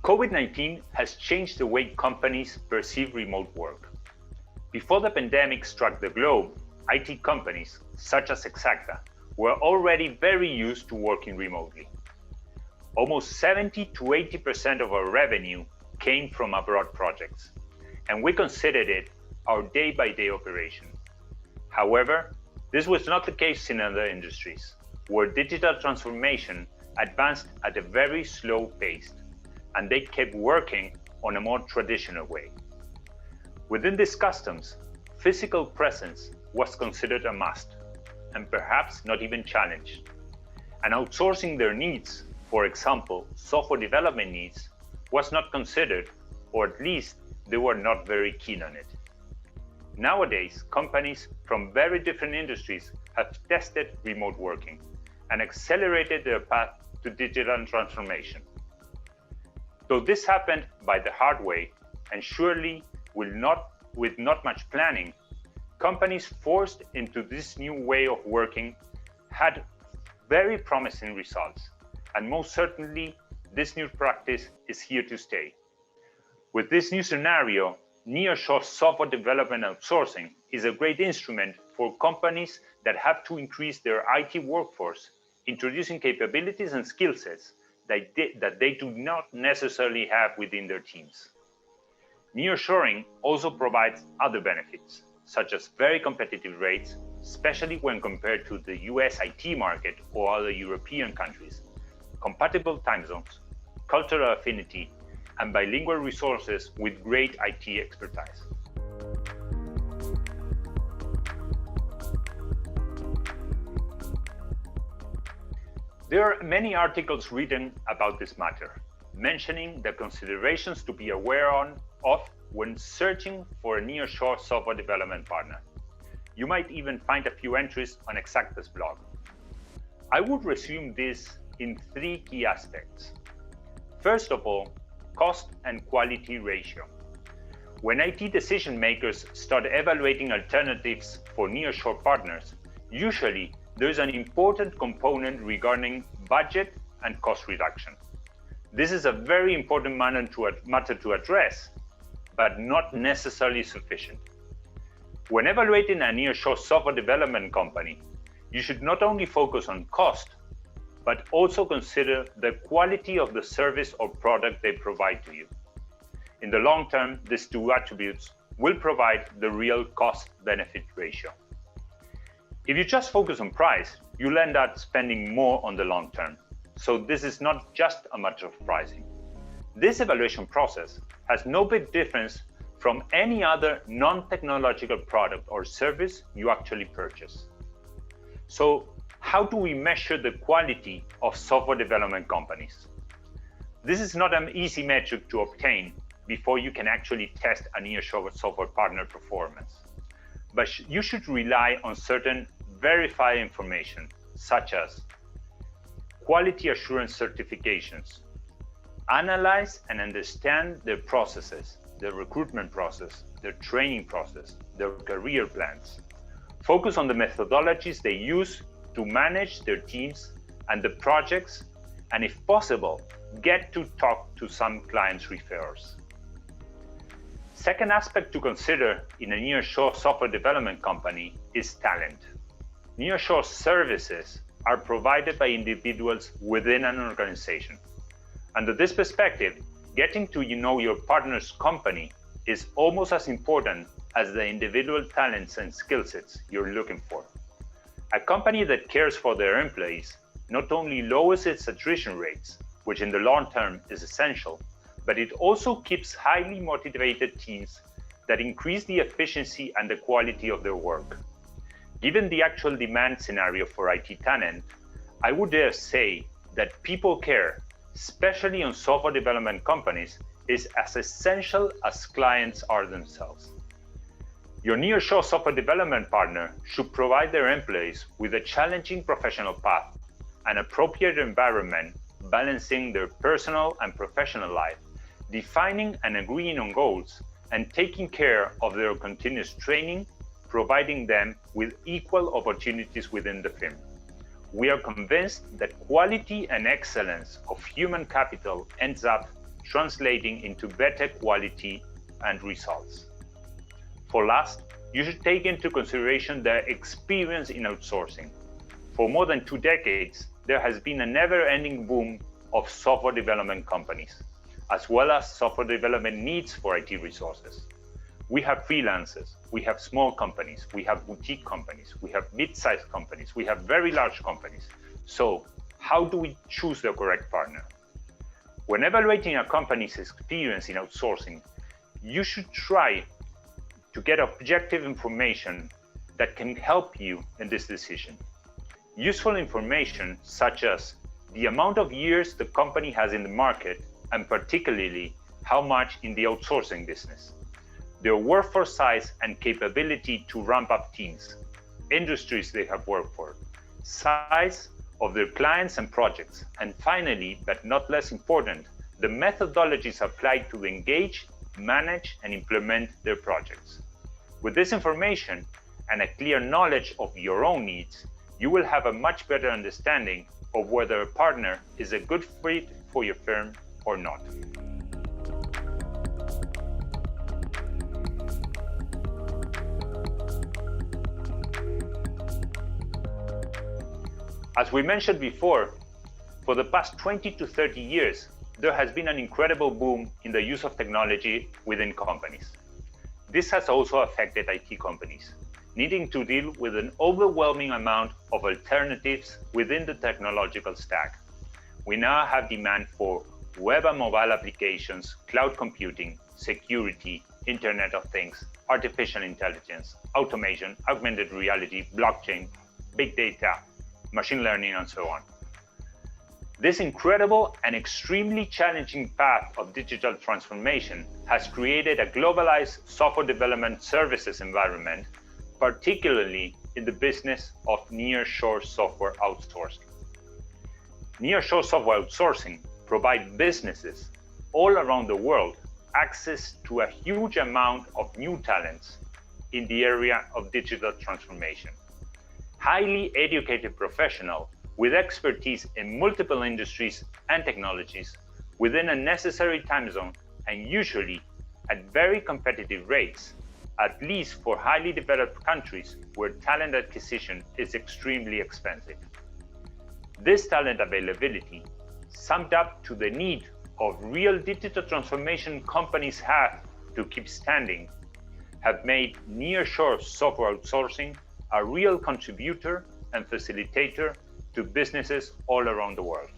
COVID-19 has changed the way companies perceive remote work. Before the pandemic struck the globe, IT companies, such as Hexacta, were already very used to working remotely. Almost 70 to 80% of our revenue came from abroad projects, and we considered it our day-by-day operation. However, this was not the case in other industries, where digital transformation advanced at a very slow pace, and they kept working on a more traditional way. Within these customs, physical presence was considered a must, and perhaps not even challenged. And outsourcing their needs, for example, software development needs, was not considered, or at least they were not very keen on it. Nowadays, companies from very different industries have tested remote working and accelerated their path to digital transformation. Though this happened by the hard way, and surely with not much planning, companies forced into this new way of working had very promising results, and most certainly this new practice is here to stay. With this new scenario, Nearshore software development outsourcing is a great instrument for companies that have to increase their IT workforce, introducing capabilities and skill sets that they do not necessarily have within their teams. Nearshoring also provides other benefits, such as very competitive rates, especially when compared to the US IT market or other European countries, compatible time zones, cultural affinity, and bilingual resources with great IT expertise. There are many articles written about this matter, mentioning the considerations to be aware of when searching for a nearshore software development partner. You might even find a few entries on Hexacta's blog. I would resume this in three key aspects. First of all, cost and quality ratio. When IT decision makers start evaluating alternatives for nearshore partners, usually there's an important component regarding budget and cost reduction. This is a very important matter to address, but not necessarily sufficient. When evaluating a nearshore software development company, you should not only focus on cost, but also consider the quality of the service or product they provide to you. In the long term, these two attributes will provide the real cost-benefit ratio. If you just focus on price, you'll end up spending more on the long term. So this is not just a matter of pricing. This evaluation process has no big difference from any other non-technological product or service you actually purchase. So how do we measure the quality of software development companies? This is not an easy metric to obtain before you can actually test a nearshore software partner performance. But you should rely on certain verified information, such as quality assurance certifications. Analyze and understand their processes, their recruitment process, their training process, their career plans. Focus on the methodologies they use to manage their teams and the projects, and if possible, get to talk to some clients' referrals. Second aspect to consider in a nearshore software development company is talent. Nearshore services are provided by individuals within an organization. Under this perspective, getting to know your partner's company is almost as important as the individual talents and skill sets you're looking for. A company that cares for their employees not only lowers its attrition rates, which in the long term is essential, but it also keeps highly motivated teams that increase the efficiency and the quality of their work. Given the actual demand scenario for IT talent, I would dare say that people care, especially on software development companies, is as essential as clients are themselves. Your nearshore software development partner should provide their employees with a challenging professional path, an appropriate environment, balancing their personal and professional life, defining and agreeing on goals, and taking care of their continuous training, providing them with equal opportunities within the firm. We are convinced that quality and excellence of human capital ends up translating into better quality and results. For last, you should take into consideration the experience in outsourcing. For more than 2 decades, there has been a never-ending boom of software development companies, as well as software development needs for IT resources. We have freelancers, we have small companies, we have boutique companies, we have mid-sized companies, we have very large companies. So, how do we choose the correct partner? When evaluating a company's experience in outsourcing, you should try to get objective information that can help you in this decision. Useful information such as the amount of years the company has in the market, and particularly how much in the outsourcing business, their workforce size and capability to ramp up teams, industries they have worked for, size of their clients and projects, and finally, but not less important, the methodologies applied to engage, manage, and implement their projects. With this information and a clear knowledge of your own needs, you will have a much better understanding of whether a partner is a good fit for your firm or not. As we mentioned before, for the past 20 to 30 years, there has been an incredible boom in the use of technology within companies. This has also affected IT companies, needing to deal with an overwhelming amount of alternatives within the technological stack. We now have demand for web and mobile applications, cloud computing, security, Internet of Things, artificial intelligence, automation, augmented reality, blockchain, big data, machine learning, and so on. This incredible and extremely challenging path of digital transformation has created a globalized software development services environment, particularly in the business of nearshore software outsourcing. Nearshore software outsourcing provides businesses all around the world access to a huge amount of new talents in the area of digital transformation. Highly educated professionals with expertise in multiple industries and technologies within a necessary time zone, and usually at very competitive rates, at least for highly developed countries where talent acquisition is extremely expensive. This talent availability, summed up to the need of real digital transformation companies have to keep standing, have made nearshore software outsourcing a real contributor and facilitator to businesses all around the world.